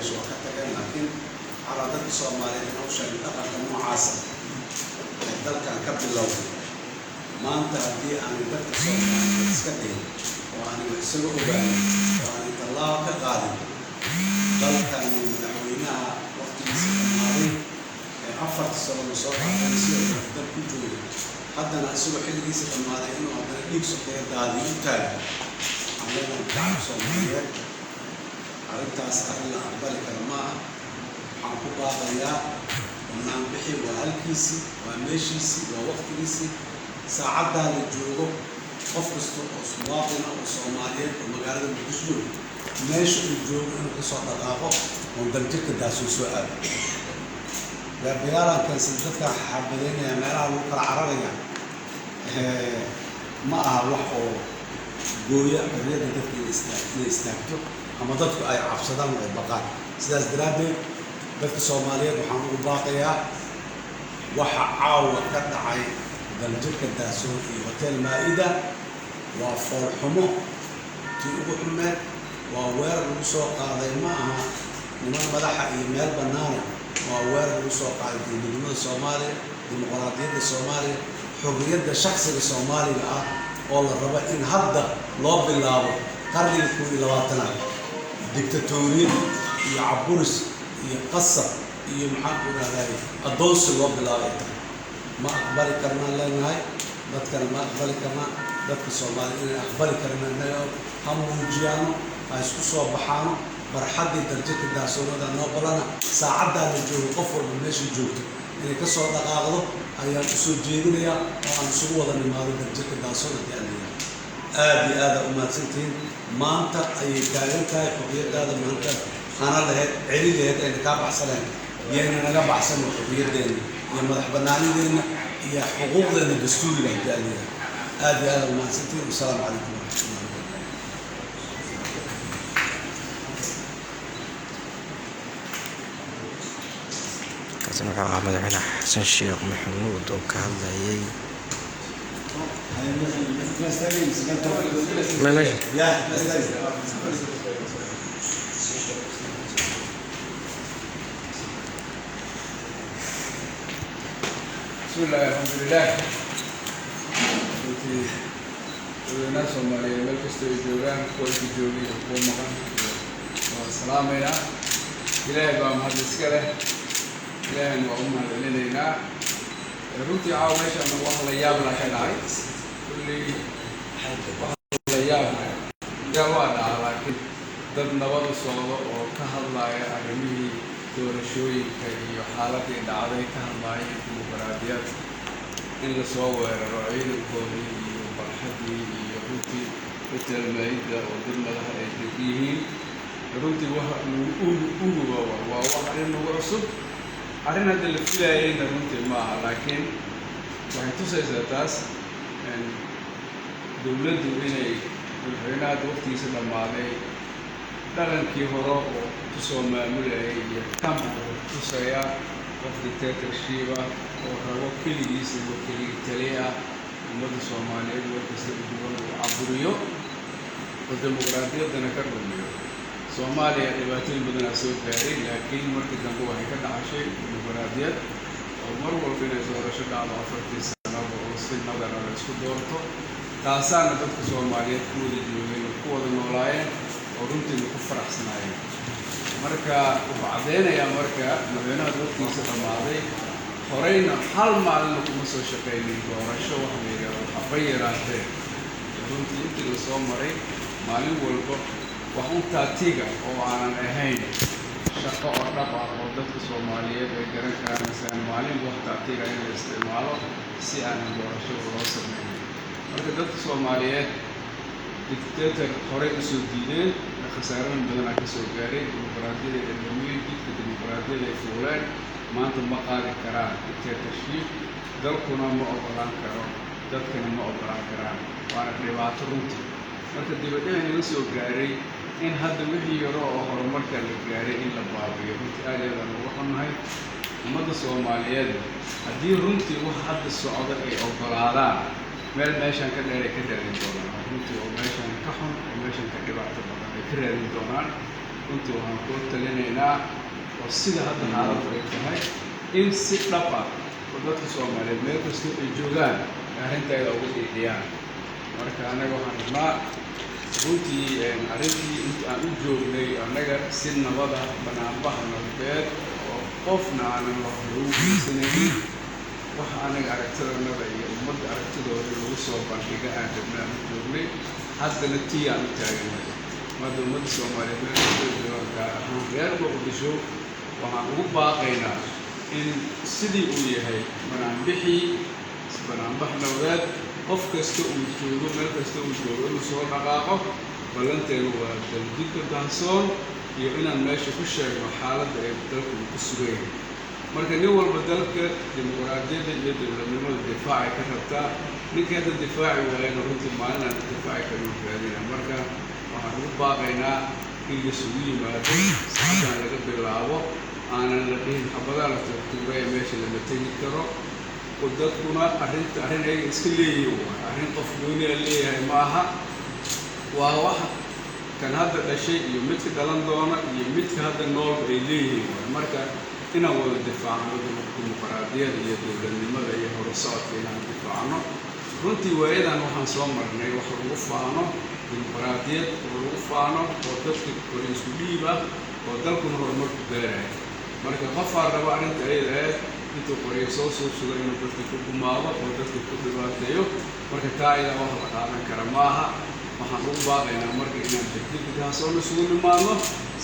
meesha waa ka tageen laakiin على ضد الصومالي نوشة الأقل المعاصر dalkan ka bilowday maanta haddii aan dadka Soomaaliyeed iska dhigin oo aan isaga ogaanay oo aan tallaabo ka qaadin dalkan madaxweynaha waqtigiisa dhamaaday ee 4 sano soo qaatay si uu dad ku joogo haddana isagoo xilligiisa dhamaaday inuu haddana dhiig sokeeyo daadii u taago anaga shacabka Soomaaliyeed arrintaas arrin la aqbali kara ma aha waxaan ku baaqayaa ونعم بحي وهالكيسي وماشيسي ووقتيسي ساعدها للجوجو قفصت أصواتنا وصوماليات ومجالات المكشوف ماشي الجوجو إنه قصة دقائق وندمتك داسو سؤال لا بيارا كان سنتك حبلين يا مالها الوقت العربية معها وحو جويا الرياضة تفكي الاستاكتو أما ضدك أي عفصدان والبقاء سلاس درابي dadka Soomaaliyeed waxaan ugu baaqayaa waxa caawa ka dhacay daljirka Daasoon iyo hotel Maida waa foolxumo tii ugu xumeed waa weerar lagu soo qaaday ma aha niman madaxa iyo meel bannaan waa weerar lagu soo qaaday dowladnimada Soomaaliya dimuqraadiyadda Soomaaliya xorriyadda shakhsiga Soomaaliga ah oo la rabo in hadda loo bilaabo qarniga 20-aad diktatoriyad iyo caburis يقصر يمحق هذا الدوس اللي بالله ما أقبل كرنا لنا هاي ذكر ما أقبل كرنا ذكر صومالي أقبل كرنا نيو هم وجيانو هايسكسوا بحانو برحدي درجة الداسون هذا نقبلنا ساعدها للجو قفر بالناس الجود يعني كسر دقائق أيام سجينيا وعن سوى ذا نمار درجة الداسون يعني هذا أمة سنتين ما أنت أي كائن كاي قبيل هذا ما أنت أنا لهيت عيد لهيت إن كاب حسنين يعني أنا جاب حسن وحبيت دين يا مدح بناني دين يا حقوق دين الدستور اللي جاني هذا ما سنتين والسلام عليكم ورحمة الله وبركاته. كاتب محمد بن حسن الشيخ محمود وكان لي بسم الله الحمد لله. الناس Soomaaliyeed meel kasta ay joogaan kuwa joogay kuwa maqan waa salaamaynaa ilaahay baa mahad iska leh ilaahay waa u mahadcelinaynaa runtii caawa meeshaan wax la yaab la ka dhacay kulli wax la yaab waa dhacay laakiin dad nabad u socdo oo ka hadlaya arrimihii doorashooyinka iyo xaaladii dhacday ka hadlaayeen dimuqraadiyad in la soo weeraro ciidankoodii iyo barxadii iyo runtii hotel Maida oo dad madaxa ay deg yihiin runtii waxa ugu waa wax arrin ugu cusub arrin hadda la filayayna runtii maaha laakiin waxay tusaysaa taas dowladdu inay madaxweynaha waqtigiisa dhammaaday dhaqankii hore oo kusoo maamulayay iyo kamp tusaya qof dictatorship oo rabo keligiisa iyo keligii taliya ummadda Soomaaliyeed meel kasta duwan uu caburiyo oo dimuqraadiyaddana ka dhumiyo Soomaaliya dhibaatooyin badan soo gaaray laakiin markii dambe waxay ka dhacay dimuqraadiyad oo mar walba inay doorasho dhacdo 4 sano oo si nabad ah isku doorto taasaana dadka Soomaaliyeed ku wada joogeen ku wada noolaayeen oo runtii ku faraxsanaayeen marka wuxuu cadeynayaa marka madaxweynaha waqtigiisa dhamaaday horeyna hal maalin kuma soo shaqeeyay doorasho wax la yiraahdo waxay yaraatee runtii intii la soo maray maalin walba wax u taatiga oo aanan ahayn shaqo oo dhab ah oo dadka Soomaaliyeed ay garan karaan maalin wax taatiga in la isticmaalo si aan doorasho loo sameeyo marka dadka Soomaaliyeed dictator hore u soo diideen خسارة بدنا كسر جاري ديمقراطية الدنيا جد ديمقراطية الفلان ما أنت مقال كرام التشريف دل كنا ما أقولان كرام دل كنا ما أقولان كرام وأنا كريمات روتي مركز ديمقراطية نسوا جاري إن هذا وحي يروح أخر مركز الجاري إن لبابي روتي أجل أنا وحنا هاي مدة الصومالية هذه روتي واحد السعودة أي أقولان مال ماشان كده كده الدولار روتي أو ماشان كحن أو ماشان كده بعد كريم دونان runtii waxaan kuu talinaynaa oo sida hadda xaaladdu ay tahay in si dhab ah oo dadka Soomaaliyeed meel kasta ay joogaan arrinteeda ugu dhiidhiyaan marka anaga waxaan rabnaa runtii arrintii inta aan u joognay annaga si nabada banaanbax nabadeed oo qofna aanan lagu geysanaynin waxa anaga aragtidannada iyo ummadda aragtidooda lagu soo bandhiga aan rabnaa u joognay haddana tii aan u taaganahay ummadda Soomaaliyeed meel kasta ay joogaan gaar ahaan reer Muqdisho waxaan ugu baaqaynaa in sidii uu yahay banaanbax nabadeed qof kasta uu joogo meel kasta uu joogo inuu soo dhaqaaqo ballanteenu waa daldilka daahsoon iyo inaan meesha ku sheegno xaaladda ay dalku ku sugan yahay marka nin walba dalka dimuqraadiyadda iyo dowladnimada difaacay ka rabtaa ninka hadda difaaci waayana runtii maalin aan difaaci karno raadina marka waxaan ugu baaqaynaa in isugu yimaado saacadaan laga bilaabo aanan la dhihin xabadaa la tuurtuuraya meesha lama tegi karo dadkuna arrin ay iska leeyihiin waa arrin qof gooni ah leeyahay ma aha waa wax kan hadda dhashay iyo midka dhalan doona iyo midka hadda nool ay leeyihiin waa marka inaan wada difaacno dimuqraadiyadda iyo dowladnimada iyo horusocodka inaan difaacno runtii waayadan waxaan soo marnay wax lagu faano dimuqraadiyad oo lagu faano oo dadka kore isku dhiib ah oo dalkuna horumarku gaaraya marka qofaa raba arrinta ayada ahayd intuu qoriyo soo suga inuu dadka ku gumaado oo dadka ku dhibaateeyo marka taa idaa wax la qaadan kara ma aha waxaan ugu baaqaynaa marka inaan degdegkaas oo isugu nimaadno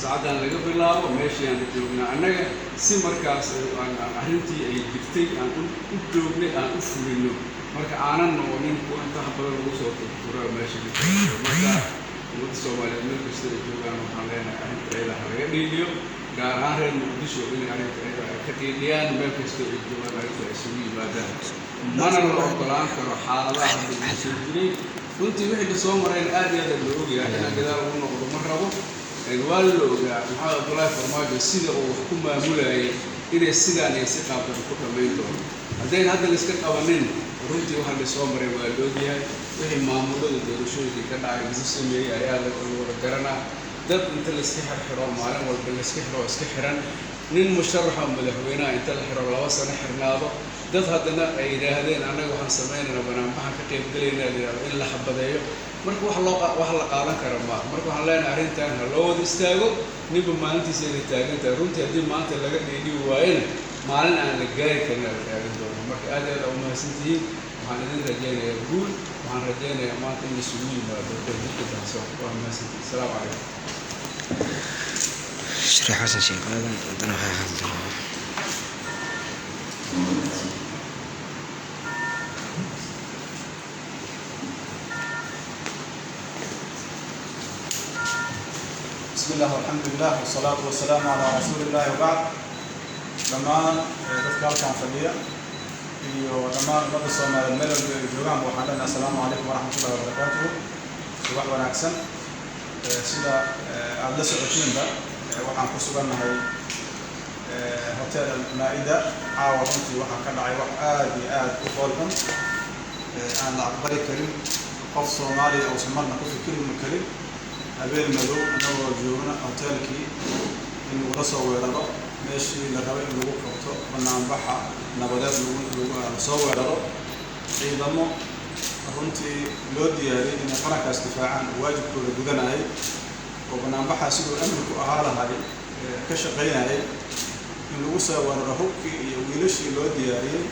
saacadaan laga bilaabo meeshii aan joognaa annaga si markaas arrintii ay jirtay aan u joognay aan u fulino marka aanan noqonin kuwa inta badan lagu soo turturaa meesha marka ummadda Soomaaliyeed meel kasta ay joogaan waxaan leenahay arrinta ayada ha laga dhiibiyo gaar ahaan reer Muqdisho in arrinta ayada ay ka dhiidhiyaan meel kasta ay joogaan arrinta ay isugu yimaadaan mana la ogolaan karo xaaladaha hadda soo jiray runtii wixii ka soo marayna aad iyo aad loo ogyahay inaan gadaal ugu noqdo ma rabo waa la ogaa maxamed Abdullaahi Farmaajo sida uu wax ku maamulayay inay sidaan ay si qaabkan ku dhamayn doono haddayna hadda la iska qabanin runtii waxa la soo maray waa la ogyahay wixii maamulada doorashooyinka ka dhacay lagu sameeyay ayaa la wada garanaa dad inta la iska xiro maalin walba la iska xiro iska xiran nin musharaxa madaxweynaha inta la xiro 2 sano xirnaado dad haddana ay yiraahdeen anaga waxaan sameynaa banaanbax ka qayb galeynaa in la xabadeeyo marka wax la qaadan karo ma marka waxaan leenahay arrintan ha loo wada istaago ninba maalintiisa ay taagantahay runtii haddii maanta laga dheedhi waayana maalin aan la gaari karin la taagan doono marka aad iyo aad u mahadsantihiin waxaan idin rajaynayaa guul waxaan rajaynayaa maanta in isugu yimaado degdegka daahsoon waa mahadsantihiin asalaamu calaykum شريح حسن شيخ هذا عندنا بسم الله والحمد لله والصلاة والسلام على رسول الله وبعد دمان dadka halkan fadhiya iyo dhammaan ummadda Soomaaliyeed meel walba ay joogaan waxaan leenahay assalaamu calaykum waraxmatullaahi wabarakaatuh subax wanaagsan sida aad la socotiinba waxaan ku sugannahay hotel Maida caawa runtii waxaa ka dhacay wax aad iyo aad u foolxun aan la aqbali karin qof Soomaali oo marna ku fikiri karin habeen madow anagoo joogna hotelkii in uu la soo weeraro meeshii la rabay in lagu qabto banaanbaxa nabadeed lagu soo weeraro ciidamo runtii loo diyaariyay inay qarankaas difaacaan waajibkooda gudanayay oo banaanbaxa sidoo amnigu ahaa lahay ka shaqaynayay in lagu soo weeraro hubkii iyo wiilashii loo diyaariyay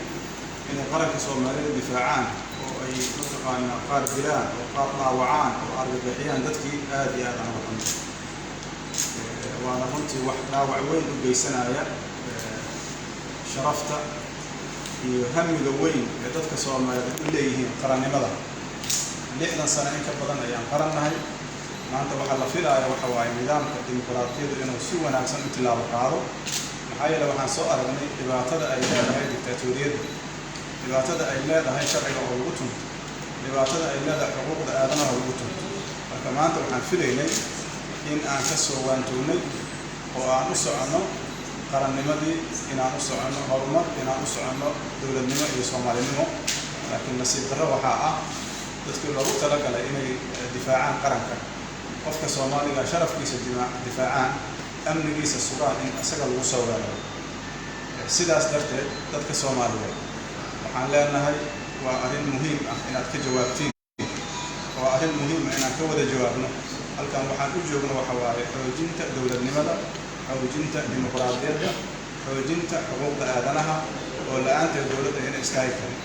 inay qaranka Soomaaliyeed difaacaan oo ay mataqaana qaar dilaan oo qaar dhaawacaan oo argagixiyaan dadkii aad iyo aad aan u xun waana runtii wax dhaawac weyn u geysanaya sharafta iyo hamiga weyn ee dadka Soomaaliyeed u leeyihiin qarannimada 60 sano in ka badan ayaan qarannahay maanta waxaa la filayaa waxa waaye nidaamka dimuqraadiyadda inuu si wanaagsan u tilaabo qaado maxaa yeelay waxaan soo aragnay dhibaatada ay leedahay diktatoriyadda dhibaatada ay leedahay sharciga oo lagu tunto dhibaatada ay leedahay xuquuqda aadanaha oo lagu tunto marka maanta waxaan filaynay in aan ka soo waantoognay oo aan u soconno qarannimadii inaan u soconno horumar inaan u soconno dowladnimo iyo Soomaalinimo laakiin nasiib darro waxaa ah dadkii loogu talagalay inay difaacaan qaranka qofka Soomaaliga sharafkiisa difaacaan amnigiisa sugaan in asaga lagu soo weeraro sidaas darteed dadka Soomaaliyeed waxaan leenahay waa arrin muhiim ah inaad ka jawaabtiin waa arrin muhiim ah inaan ka wada jawaabno halkan waxaan u joogno waxa waaye xoojinta dowladnimada xoojinta dimuqraadiyadda xoojinta xuquuqda aadanaha oo la'aanta dowladda inay istaagi karin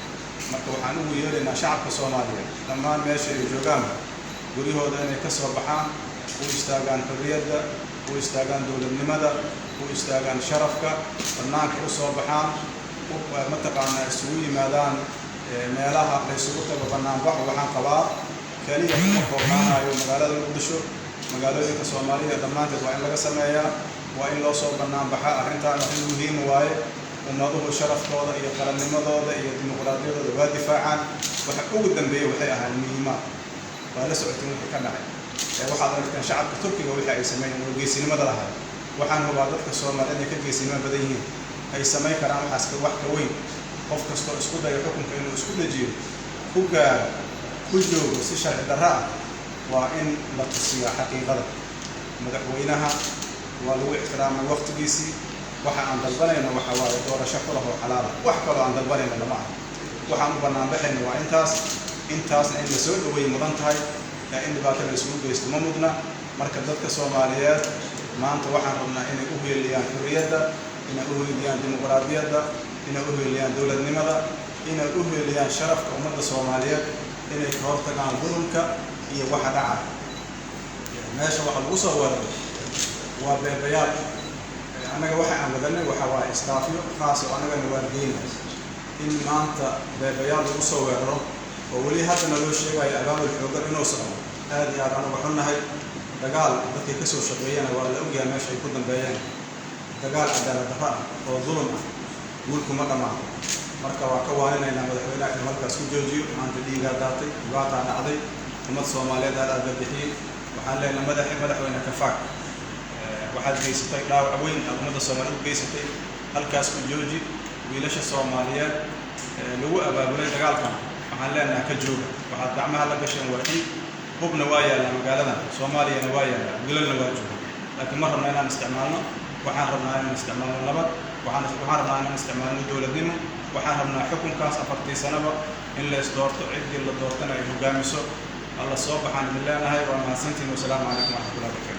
marka waxaan ugu yeeraynaa shacabka Soomaaliyeed dhammaan meesha ay joogaan guriyahooda inay ka soo baxaan u istaagaan xorriyadda u istaagaan dowladnimada u istaagaan sharafka bannaanka u soo baxaan mataqaanaa isugu yimaadaan meelaha la isugu tago bannaanbax waxaan qabaa kaliya kuma koobnaanayo magaalada Muqdisho magaalooyinka Soomaaliya dhammaanteed waa in laga sameeyaa waa in loo soo bannaanbaxaa arrintaan arrin muhiim waaye ummaduhu sharafkooda iyo qarannimadooda iyo dimuqraadiyadooda waa difaacaan waxa ugu dambeeyay waxay ahayd muhiimaad waa la socotay wixii ka dhacay waxaad aragteen shacabka Turkiga wixii ay sameeyeen oo geesinimada lahaa waxaan hubaa dadka Soomaaliyeed ay ka geesinimo badan yihiin ay sameey karaan wax ka weyn qof kastoo isku dayo xukunka inuu isku dhajiyo ku gaaro ku joogo si sharci darro ah waa in la tusiyo xaqiiqada madaxweynaha waa lagu ixtiraamay waqtigiisii waxa aan dalbanayno waxa waaye doorasho kala oo xalaal wax kale aan dalbanayno lama aha waxaan u bannaan baxayno waa intaasna in la soo dhaweey mudan tahay in dhibaato la isugu geysto ma mudna marka dadka Soomaaliyeed maanta waxaan rabnaa inay u heeliyaan xorriyadda inay u heeliyaan dimuqraadiyadda inay u heeliyaan dowladnimada inay u heeliyaan sharafka ummadda Soomaaliyeed inay ka hortagaan dhulka iyo waxa dhacay meesha waxa lagu soo weeraray waa beebayaal anaga waxa aan wadanay waxa waa istaafyo khaas oo anaga waardiinay in maanta beebayaal lagu soo weeraro oo wali hadana loo sheegayo abaabul xooggan inuu socdo aad iyo aad anagu xunnahay dagaal dadkii ka soo shaqeeyana waa la ogyahay meesha ay ku dambeeyeen dagaal cadaalad darro ah oo dulum ah guulku ma dhammaado marka waa ka waaninaynaa madaxweynaha inuu halkaas ku joojiyo maanta dhiigaa daatay dhibaataa dhacday ummad Soomaaliyeed aad bixiyay waxaan leenahay madaxweyne kafaak waxaad geysatay dhaawac weyn ummadda Soomaaliyeed u geysatay halkaas ku jooji wiilasha Soomaaliyeed lagu abaabulay dagaalkan waxaan leenahay ka jooga waxaad gacmaha la gasheen waadii hubna waa yaala magaalada Soomaaliyana waa yaala wiilalna waa jooga laakiin ma rabnaa inaan isticmaalno waxaan rabnaa inaan isticmaalno nabad waxaan rabnaa inaan isticmaalno dowladnimo waxaan rabnaa xukunkaas 4 sanaba in la isdoorto ciddii la doortana ay hogaamiso alla soo baxaan bilaahi waa mahadsantiin wa salaamu calaykum wa rahmatullahi wa barakatuh